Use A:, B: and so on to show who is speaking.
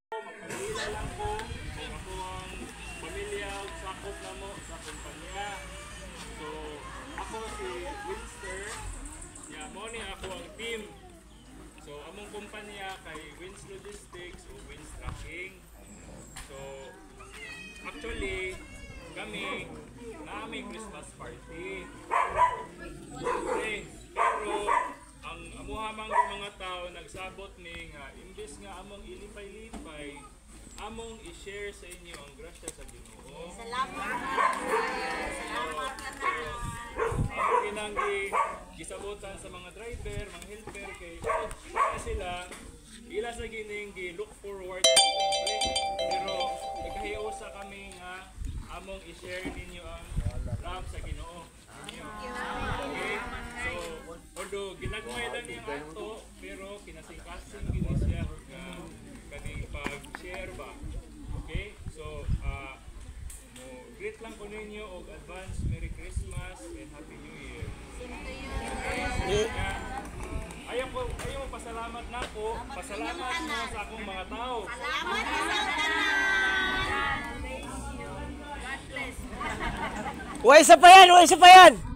A: Magpalila lang ko kung ako ang pamilya o sakop na mo sa kumpanya. So, ako si Winster. Mo ni ako ang team. So, among kumpanya kay Wins Logistics o Wins Trucking. So, actually, kami naaming Christmas party. Okay, pero ang amuhamang mga tao nagsabot ni nga imbes nga among ilipay-lipay, among i-share sa inyo ang grasya sa Ginoo.
B: Salamat na. Salamat na.
A: Ang kinanggi gisabotan sa mga driver, mga helper kay sila ila sa gining gi-look forward pero nagkahiusa kami nga among i-share ninyo ang love sa Ginoo. Okay? So, although ginagmay lang yung ato, pero kinasing-kasing gini siya nga kaning pag-share ba. Okay? So, greet lang ko ninyo og advance Merry Christmas and Happy New Year. Ayaw mo pasalamat na ako. Pasalamat mo sa akong mga tao.
B: Salamat sa tanan. God bless.
C: Uy, isa pa yan!